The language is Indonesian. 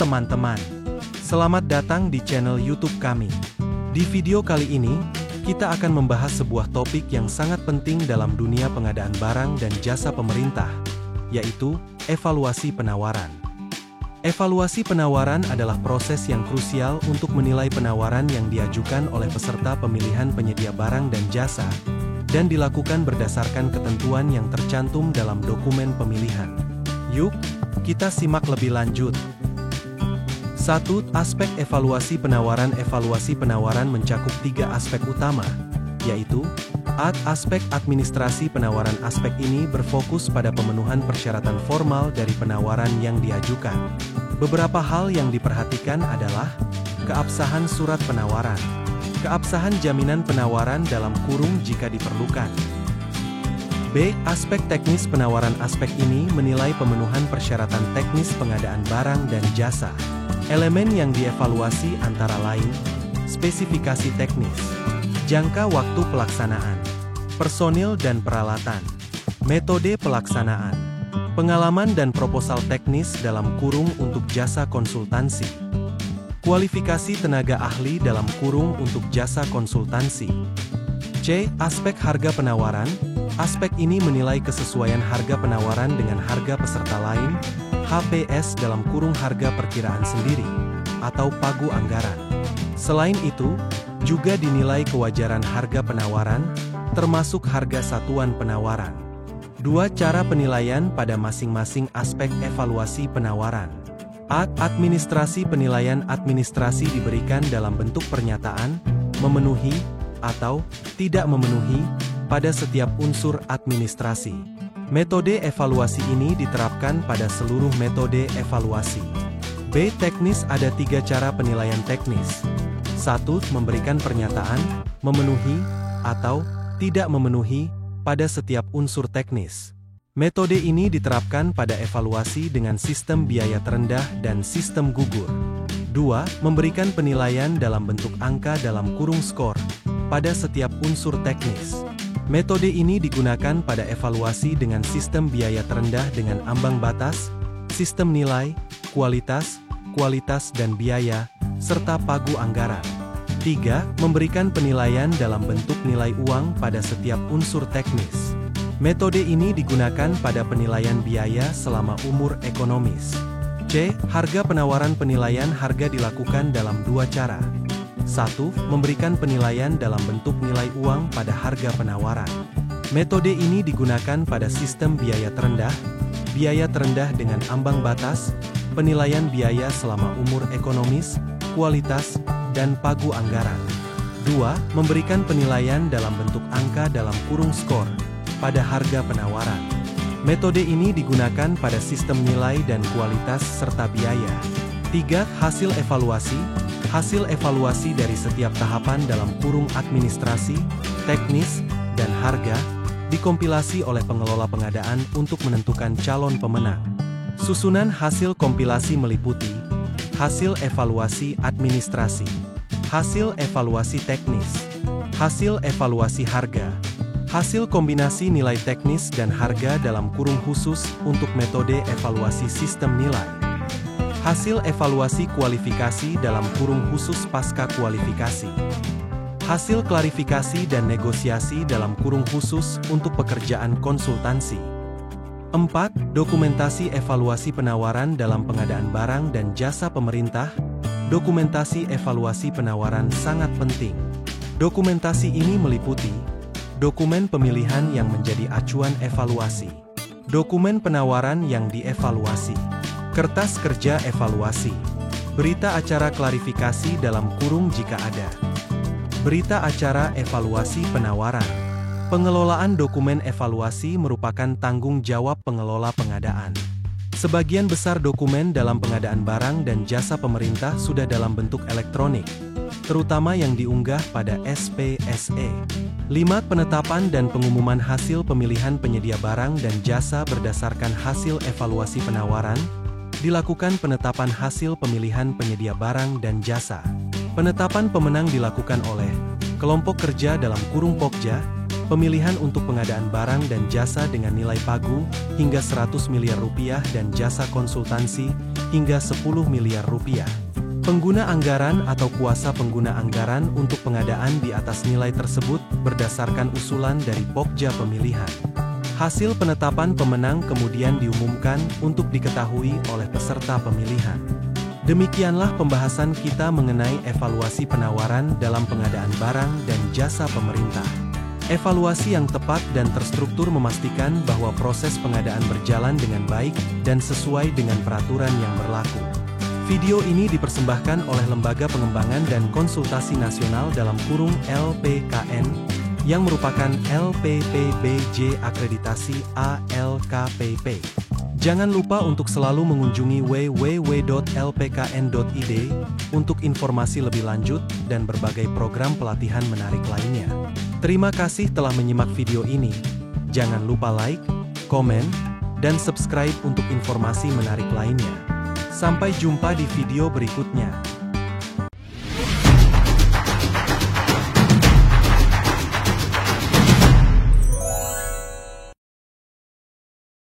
teman-teman, selamat datang di channel YouTube kami. Di video kali ini, kita akan membahas sebuah topik yang sangat penting dalam dunia pengadaan barang dan jasa pemerintah, yaitu evaluasi penawaran. Evaluasi penawaran adalah proses yang krusial untuk menilai penawaran yang diajukan oleh peserta pemilihan penyedia barang dan jasa, dan dilakukan berdasarkan ketentuan yang tercantum dalam dokumen pemilihan. Yuk, kita simak lebih lanjut. 1. Aspek evaluasi penawaran. Evaluasi penawaran mencakup 3 aspek utama, yaitu aspek administrasi penawaran. Aspek ini berfokus pada pemenuhan persyaratan formal dari penawaran yang diajukan. Beberapa hal yang diperhatikan adalah keabsahan surat penawaran, keabsahan jaminan penawaran dalam kurung jika diperlukan. B. Aspek teknis penawaran. Aspek ini menilai pemenuhan persyaratan teknis pengadaan barang dan jasa. Elemen yang dievaluasi antara lain, spesifikasi teknis, jangka waktu pelaksanaan, personil dan peralatan, metode pelaksanaan, pengalaman dan proposal teknis dalam kurung untuk jasa konsultansi, kualifikasi tenaga ahli dalam kurung untuk jasa konsultansi. C. Aspek harga penawaran. Aspek ini menilai kesesuaian harga penawaran dengan harga peserta lain, HPS dalam kurung harga perkiraan sendiri, atau pagu anggaran. Selain itu, juga dinilai kewajaran harga penawaran, termasuk harga satuan penawaran. 2. Cara penilaian pada masing-masing aspek evaluasi penawaran. Administrasi penilaian. Administrasi diberikan dalam bentuk pernyataan, memenuhi, atau tidak memenuhi, pada setiap unsur administrasi. Metode evaluasi ini diterapkan pada seluruh metode evaluasi. B. Teknis. Ada 3 cara penilaian teknis. 1. Memberikan pernyataan, memenuhi, atau tidak memenuhi, pada setiap unsur teknis. Metode ini diterapkan pada evaluasi dengan sistem biaya terendah dan sistem gugur. 2. Memberikan penilaian dalam bentuk angka dalam kurung skor, pada setiap unsur teknis. Metode ini digunakan pada evaluasi dengan sistem biaya terendah dengan ambang batas, sistem nilai, kualitas, dan biaya, serta pagu anggaran. 3. Memberikan penilaian dalam bentuk nilai uang pada setiap unsur teknis. Metode ini digunakan pada penilaian biaya selama umur ekonomis. C. Harga penawaran. Penilaian harga dilakukan dalam 2 cara. 1. Memberikan penilaian dalam bentuk nilai uang pada harga penawaran. Metode ini digunakan pada sistem biaya terendah dengan ambang batas, penilaian biaya selama umur ekonomis, kualitas, dan pagu anggaran. 2. Memberikan penilaian dalam bentuk angka dalam kurung skor, pada harga penawaran. Metode ini digunakan pada sistem nilai dan kualitas serta biaya. 3. Hasil evaluasi. Hasil evaluasi dari setiap tahapan dalam kurung administrasi, teknis, dan harga, dikompilasi oleh pengelola pengadaan untuk menentukan calon pemenang. Susunan hasil kompilasi meliputi hasil evaluasi administrasi, hasil evaluasi teknis, hasil evaluasi harga, hasil kombinasi nilai teknis dan harga dalam kurung khusus untuk metode evaluasi sistem nilai, hasil evaluasi kualifikasi dalam kurung khusus pasca kualifikasi, hasil klarifikasi dan negosiasi dalam kurung khusus untuk pekerjaan konsultansi. 4. Dokumentasi evaluasi penawaran dalam pengadaan barang dan jasa pemerintah. Dokumentasi evaluasi penawaran sangat penting. Dokumentasi ini meliputi dokumen pemilihan yang menjadi acuan evaluasi, dokumen penawaran yang dievaluasi, kertas kerja evaluasi, berita acara klarifikasi dalam kurung jika ada, berita acara evaluasi penawaran. Pengelolaan dokumen evaluasi merupakan tanggung jawab pengelola pengadaan. Sebagian besar dokumen dalam pengadaan barang dan jasa pemerintah sudah dalam bentuk elektronik, terutama yang diunggah pada SPSE. 5. Penetapan dan pengumuman hasil pemilihan penyedia barang dan jasa berdasarkan hasil evaluasi penawaran. Dilakukan penetapan hasil pemilihan penyedia barang dan jasa. Penetapan pemenang dilakukan oleh kelompok kerja dalam kurung Pokja, pemilihan untuk pengadaan barang dan jasa dengan nilai pagu hingga 100 miliar rupiah dan jasa konsultansi hingga 10 miliar rupiah. Pengguna anggaran atau kuasa pengguna anggaran untuk pengadaan di atas nilai tersebut berdasarkan usulan dari Pokja Pemilihan. Hasil penetapan pemenang kemudian diumumkan untuk diketahui oleh peserta pemilihan. Demikianlah pembahasan kita mengenai evaluasi penawaran dalam pengadaan barang dan jasa pemerintah. Evaluasi yang tepat dan terstruktur memastikan bahwa proses pengadaan berjalan dengan baik dan sesuai dengan peraturan yang berlaku. Video ini dipersembahkan oleh Lembaga Pengembangan dan Konsultasi Nasional (LPKN) yang merupakan LPPBJ akreditasi ALKPP. Jangan lupa untuk selalu mengunjungi www.lpkn.id untuk informasi lebih lanjut dan berbagai program pelatihan menarik lainnya. Terima kasih telah menyimak video ini. Jangan lupa like, komen, dan subscribe untuk informasi menarik lainnya. Sampai jumpa di video berikutnya.